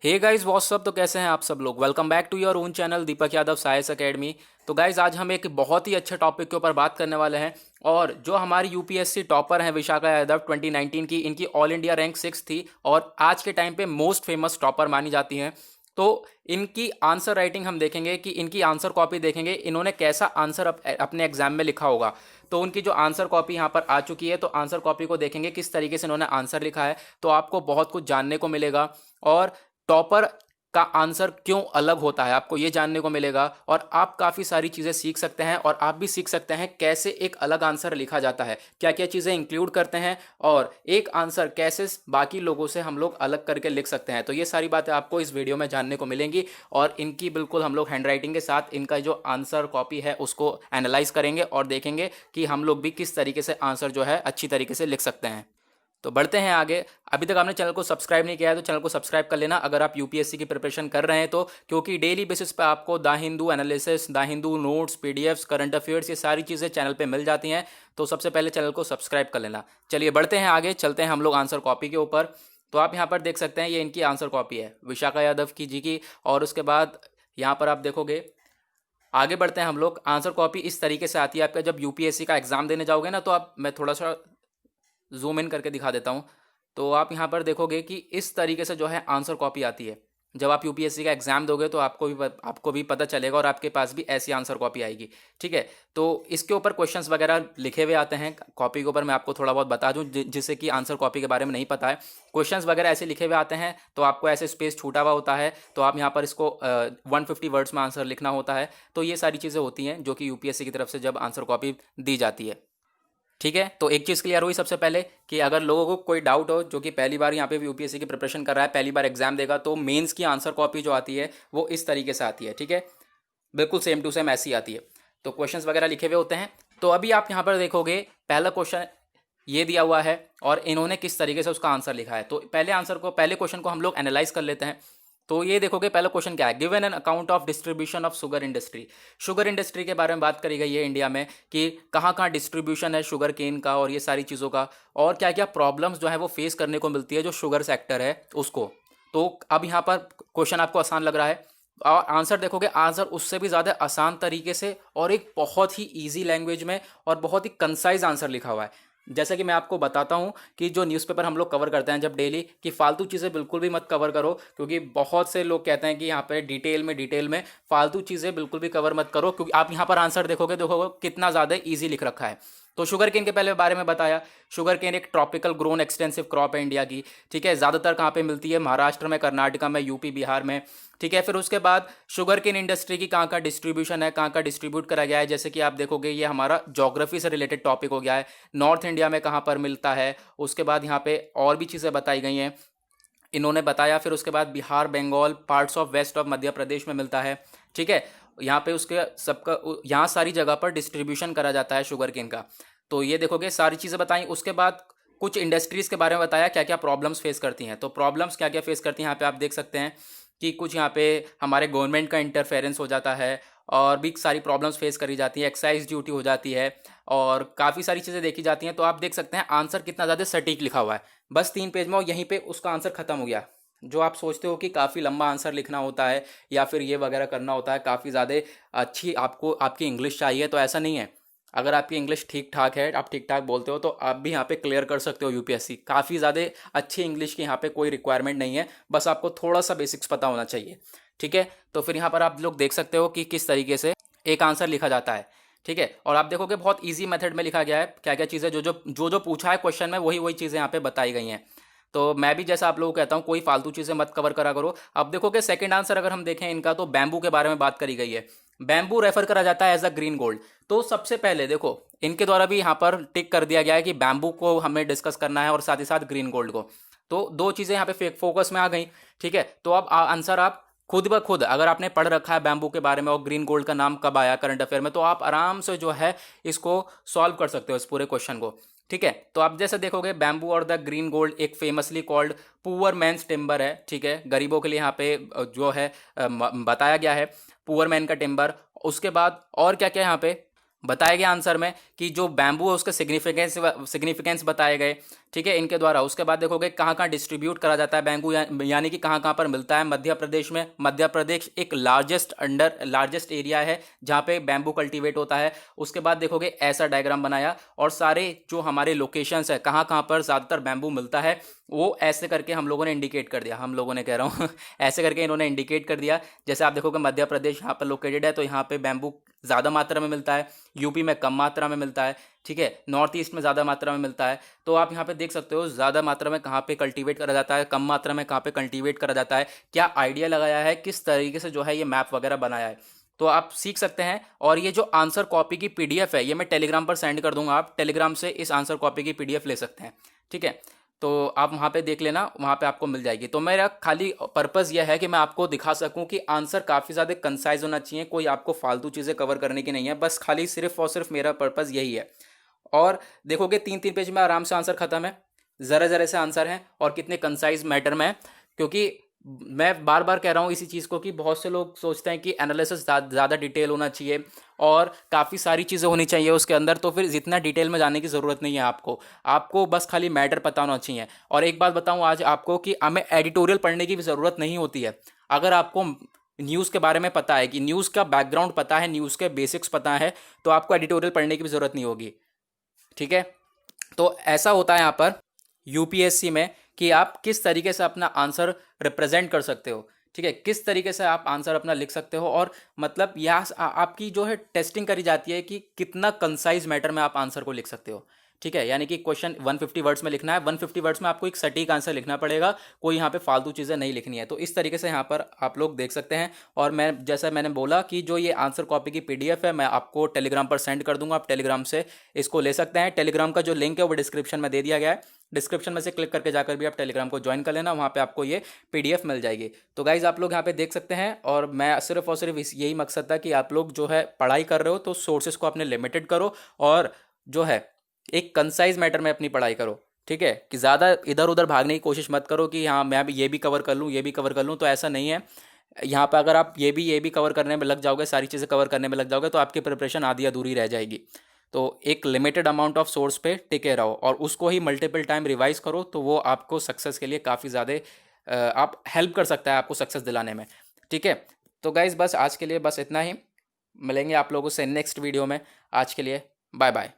Hey guys what's up. तो कैसे हैं आप सब लोग। Welcome back to your own channel Deepak Yadav science academy. तो गाइस आज हम एक बहुत ही अच्छे टॉपिक के ऊपर बात करने वाले हैं। और जो हमारी यूपीएससी टॉपर हैं विशाखा यादव 2019 की, इनकी ऑल इंडिया रैंक 6 थी और आज के टाइम पे मोस्ट फेमस टॉपर मानी जाती हैं। तो इनकी आंसर राइटिंग हम देखेंगे कि इनकी आंसर कॉपी देखेंगे इन्होंने कैसा आंसर अपने एग्जाम में लिखा होगा। तो उनकी जो आंसर कॉपी यहाँ पर आ चुकी है, तो आंसर कॉपी को देखेंगे किस तरीके से इन्होंने आंसर लिखा है, तो आपको बहुत कुछ जानने को मिलेगा। और टॉपर का आंसर क्यों अलग होता है आपको ये जानने को मिलेगा। और आप काफ़ी सारी चीज़ें सीख सकते हैं और आप भी सीख सकते हैं कैसे एक अलग आंसर लिखा जाता है, क्या क्या चीज़ें इंक्लूड करते हैं और एक आंसर कैसे बाकी लोगों से हम लोग अलग करके लिख सकते हैं। तो ये सारी बातें आपको इस वीडियो में जानने को मिलेंगी और इनकी बिल्कुल हम लोग हैंडराइटिंग के साथ इनका जो आंसर कॉपी है उसको एनालाइज करेंगे और देखेंगे कि हम लोग भी किस तरीके से आंसर जो है अच्छी तरीके से लिख सकते हैं। तो बढ़ते हैं आगे। अभी तक आपने चैनल को सब्सक्राइब नहीं किया है तो चैनल को सब्सक्राइब कर लेना अगर आप यूपीएससी की प्रिपरेशन कर रहे हैं तो, क्योंकि डेली बेसिस पे आपको the Hindu analysis, the Hindu notes, PDFs, current affairs, ये सारी चीज़ें चैनल पे मिल जाती हैं। तो सबसे पहले चैनल को सब्सक्राइब कर लेना। चलिए बढ़ते हैं आगे, चलते हैं हम लोग आंसर कॉपी के ऊपर। तो आप यहाँ पर देख सकते हैं ये इनकी आंसर कॉपी है विशाखा यादव की जी की। और उसके बाद यहाँ पर आप देखोगे, आगे बढ़ते हैं हम लोग। आंसर कॉपी इस तरीके से आती है आपका जब यूपीएससी का एग्जाम देने जाओगे ना, तो आप, मैं थोड़ा सा जूम इन करके दिखा देता हूँ। तो आप यहाँ पर देखोगे कि इस तरीके से जो है आंसर कॉपी आती है। जब आप यूपीएससी का एग्जाम दोगे तो आपको भी पता चलेगा और आपके पास भी ऐसी आंसर कॉपी आएगी। ठीक है, तो इसके ऊपर क्वेश्चंस वगैरह लिखे हुए आते हैं कॉपी के ऊपर। मैं आपको थोड़ा बहुत बता दूं जिससे कि आंसर कॉपी के बारे में नहीं पता है। क्वेश्चंस वगैरह ऐसे लिखे हुए आते हैं तो आपको ऐसे स्पेस छूटा हुआ होता है, तो आप यहाँ पर इसको 150 वर्ड्स में आंसर लिखना होता है। तो ये सारी चीज़ें होती हैं जो कि यूपीएससी की तरफ से जब आंसर कॉपी दी जाती है। ठीक है, तो एक चीज़ क्लियर हुई सबसे पहले कि अगर लोगों को कोई डाउट हो जो कि पहली बार यहाँ पे यूपीएससी की प्रिपरेशन कर रहा है, पहली बार एग्जाम देगा, तो मेंस की आंसर कॉपी जो आती है वो इस तरीके से आती है। ठीक है, बिल्कुल सेम टू सेम ऐसी आती है। तो क्वेश्चंस वगैरह लिखे हुए होते हैं। तो अभी आप यहाँ पर देखोगे पहला क्वेश्चन ये दिया हुआ है और इन्होंने किस तरीके से उसका आंसर लिखा है। तो पहले क्वेश्चन को हम लोग एनालाइज कर लेते हैं। तो ये देखोगे पहला क्वेश्चन क्या है, given an account of distribution of sugar industry. Sugar industry के बारे में बात करी गई है इंडिया में कि कहाँ कहाँ डिस्ट्रीब्यूशन है शुगर केन का और ये सारी चीज़ों का, और क्या क्या प्रॉब्लम्स जो है वो फेस करने को मिलती है जो शुगर सेक्टर है उसको। तो अब यहाँ पर क्वेश्चन आपको आसान लग रहा है और आंसर देखोगे, आंसर उससे भी ज़्यादा आसान तरीके से और एक बहुत ही ईजी लैंग्वेज में और बहुत ही कंसाइज आंसर लिखा हुआ है। जैसे कि मैं आपको बताता हूँ कि जो न्यूज़पेपर हम लोग कवर करते हैं जब डेली, कि फालतू चीज़ें बिल्कुल भी मत कवर करो, क्योंकि बहुत से लोग कहते हैं कि यहाँ पे डिटेल में फालतू चीज़ें बिल्कुल भी कवर मत करो, क्योंकि आप यहाँ पर आंसर देखोगे कितना ज़्यादा ईजी लिख रखा है। तो शुगर केन के पहले बारे में बताया, शुगर केन एक ट्रॉपिकल ग्रोन एक्सटेंसिव क्रॉप है इंडिया की। ठीक है, ज़्यादातर कहाँ पे मिलती है, महाराष्ट्र में, कर्नाटका में, यूपी बिहार में। ठीक है, फिर उसके बाद शुगर केन इंडस्ट्री की कहाँ का डिस्ट्रीब्यूशन है, कहाँ का डिस्ट्रीब्यूट करा गया है, जैसे कि आप देखोगे ये हमारा ज्योग्राफी से रिलेटेड टॉपिक हो गया है। नॉर्थ इंडिया में कहाँ पर मिलता है, उसके बाद यहाँ पे और भी चीज़ें बताई गई हैं इन्होंने बताया। फिर उसके बाद Bihar, Bengal, parts of west of Madhya Pradesh में मिलता है। ठीक है, यहाँ पे उसके सबका यहाँ सारी जगह पर डिस्ट्रीब्यूशन करा जाता है शुगर केन का। तो ये देखोगे सारी चीज़ें बताई। उसके बाद कुछ इंडस्ट्रीज़ के बारे में बताया क्या क्या प्रॉब्लम्स फेस करती हैं। तो प्रॉब्लम्स क्या क्या फेस करती हैं यहाँ पे आप देख सकते हैं कि कुछ यहाँ पे हमारे गवर्नमेंट का इंटरफेरेंस हो जाता है और भी सारी प्रॉब्लम्स फेस करी जाती है, एक्साइज ड्यूटी हो जाती है और काफ़ी सारी चीज़ें देखी जाती हैं। तो आप देख सकते हैं आंसर कितना ज़्यादा सटीक लिखा हुआ है, बस 3 पेज में और यहीं पे उसका आंसर खत्म हो गया। जो आप सोचते हो कि काफ़ी लंबा आंसर लिखना होता है या फिर ये वगैरह करना होता है, काफ़ी ज़्यादा अच्छी आपको आपकी इंग्लिश चाहिए, तो ऐसा नहीं है। अगर आपकी इंग्लिश ठीक ठाक है, आप ठीक ठाक बोलते हो, तो आप भी यहाँ पे क्लियर कर सकते हो यूपीएससी। काफ़ी ज़्यादा अच्छी इंग्लिश की यहाँ पे कोई रिक्वायरमेंट नहीं है, बस आपको थोड़ा सा बेसिक्स पता होना चाहिए। ठीक है, तो फिर यहाँ पर आप लोग देख सकते हो कि किस तरीके से एक आंसर लिखा जाता है। ठीक है, और आप देखोगे बहुत ईजी मेथड में लिखा गया है, क्या क्या चीज़ें जो पूछा है क्वेश्चन में वही वही चीज़ें यहाँ पे बताई गई हैं। तो मैं भी जैसा आप लोगों को कहता हूँ कोई फालतू चीज़ें मत कवर करा करो। अब देखोगे सेकंड आंसर अगर हम देखें इनका, तो बैम्बू के बारे में बात करी गई है। बैम्बू रेफर करा जाता है एज अ ग्रीन गोल्ड। तो सबसे पहले देखो इनके द्वारा भी यहाँ पर टिक कर दिया गया है कि बैम्बू को हमें डिस्कस करना है और साथ ही साथ ग्रीन गोल्ड को। तो दो चीज़ें यहाँ पे फोकस में आ गई। ठीक है, तो अब आंसर आप खुद ब खुद अगर आपने पढ़ रखा है बैम्बू के बारे में और ग्रीन गोल्ड का नाम कब आया करंट अफेयर में, तो आप आराम से जो है इसको सॉल्व कर सकते हो इस पूरे क्वेश्चन को। ठीक है, तो आप जैसे देखोगे बैम्बू और द ग्रीन गोल्ड एक famously called poor man's timber है। ठीक है, गरीबों के लिए यहाँ पे जो है बताया गया है पुअर मैन का टिम्बर। उसके बाद और क्या क्या यहाँ पे बताया गया आंसर में कि जो बैम्बू है उसके सिग्निफिकेंस बताए गए। ठीक है, इनके द्वारा। उसके बाद देखोगे कहाँ कहाँ डिस्ट्रीब्यूट करा जाता है बैम्बू, यानी कि कहाँ कहाँ पर मिलता है। मध्य प्रदेश में, मध्य प्रदेश एक लार्जेस्ट एरिया है जहाँ पे बैम्बू कल्टीवेट होता है। उसके बाद देखोगे ऐसा डायग्राम बनाया और सारे जो हमारे लोकेशंस है कहाँ कहाँ पर ज़्यादातर बैम्बू मिलता है वो ऐसे करके हम लोगों ने इंडिकेट कर दिया, हम लोगों ने कह रहा हूँ ऐसे करके इन्होंने इंडिकेट कर दिया। जैसे आप देखोगे मध्य प्रदेश यहाँ पर लोकेटेड है तो यहाँ पे बैम्बू ज़्यादा मात्रा में मिलता है, यूपी में कम मात्रा में मिलता है, ठीक है, नॉर्थ ईस्ट में ज़्यादा मात्रा में मिलता है। तो आप यहाँ पे देख सकते हो ज़्यादा मात्रा में कहाँ पे कल्टीवेट करा जाता है, कम मात्रा में कहाँ पे कल्टीवेट करा जाता है, क्या आइडिया लगाया है, किस तरीके से जो है ये मैप वगैरह बनाया है, तो आप सीख सकते हैं। और ये जो आंसर कॉपी की पीडीएफ है ये मैं टेलीग्राम पर सेंड कर दूंगा, आप टेलीग्राम से इस आंसर कॉपी की पीडीएफ ले सकते हैं, ठीक है। तो आप वहाँ पे देख लेना, वहाँ पे आपको मिल जाएगी। तो मेरा खाली पर्पज़ यह है कि मैं आपको दिखा सकूँ कि आंसर काफ़ी ज़्यादा कंसाइज होना चाहिए, कोई आपको फालतू चीज़ें कवर करने की नहीं है, बस खाली सिर्फ और सिर्फ मेरा पर्पज़ यही है। और देखोगे 3-3 पेज में आराम से आंसर खत्म है, ज़रा ज़रा से आंसर हैं और कितने कंसाइज मैटर में है। क्योंकि मैं बार बार कह रहा हूँ इसी चीज़ को कि बहुत से लोग सोचते हैं कि एनालिसिस ज़्यादा डिटेल होना चाहिए और काफ़ी सारी चीज़ें होनी चाहिए उसके अंदर, तो फिर जितना डिटेल में जाने की ज़रूरत नहीं है आपको, आपको बस खाली मैटर पता होना चाहिए। और एक बात बताऊँ आज आपको कि हमें एडिटोरियल पढ़ने की भी ज़रूरत नहीं होती है। अगर आपको न्यूज़ के बारे में पता है, कि न्यूज़ का बैकग्राउंड पता है, न्यूज़ के बेसिक्स पता है, तो आपको एडिटोरियल पढ़ने की भी ज़रूरत नहीं होगी, ठीक है। तो ऐसा होता है यहाँ पर यूपीएससी में कि आप किस तरीके से अपना आंसर रिप्रेजेंट कर सकते हो, ठीक है, किस तरीके से आप आंसर अपना लिख सकते हो। और मतलब यहाँ आपकी जो है टेस्टिंग करी जाती है कि कितना कंसाइज मैटर में आप आंसर को लिख सकते हो, ठीक है। यानी कि क्वेश्चन 150 वर्ड्स में लिखना है, 150 वर्ड्स में आपको एक सटीक आंसर लिखना पड़ेगा, कोई यहाँ पे फालतू चीज़ें नहीं लिखनी है। तो इस तरीके से यहाँ पर आप लोग देख सकते हैं। और मैं जैसा मैंने बोला कि जो ये आंसर कॉपी की पीडीएफ है मैं आपको टेलीग्राम पर सेंड कर दूंगा, आप टेलीग्राम से इसको ले सकते हैं। टेलीग्राम का जो लिंक है वो डिस्क्रिप्शन में दे दिया गया है, डिस्क्रिप्शन में से क्लिक करके जाकर भी आप टेलीग्राम को ज्वाइन कर लेना, वहाँ पे आपको ये पीडीएफ मिल जाएगी। तो गाइज आप लोग यहाँ पे देख सकते हैं। और मैं सिर्फ और सिर्फ यही मकसद था कि आप लोग जो है पढ़ाई कर रहे हो तो सोर्सेज को अपने लिमिटेड करो और जो है एक कंसाइज मैटर में अपनी पढ़ाई करो, ठीक है, कि ज़्यादा इधर उधर भागने की कोशिश मत करो कि हाँ मैं भी ये भी कवर कर लूँ, ये भी कवर कर लूँ, तो ऐसा नहीं है। यहाँ पर अगर आप ये भी कवर करने में लग जाओगे, सारी चीज़ें कवर करने में लग जाओगे, तो आपकी प्रिपरेशन आधी अधूरी रह जाएगी। तो एक लिमिटेड अमाउंट ऑफ सोर्स पे टिके रहो और उसको ही मल्टीपल टाइम रिवाइज करो, तो वो आपको सक्सेस के लिए काफ़ी ज़्यादा आप हेल्प कर सकता है आपको सक्सेस दिलाने में, ठीक है। तो गाइज़ बस आज के लिए बस इतना ही, मिलेंगे आप लोगों से नेक्स्ट वीडियो में। आज के लिए बाय बाय।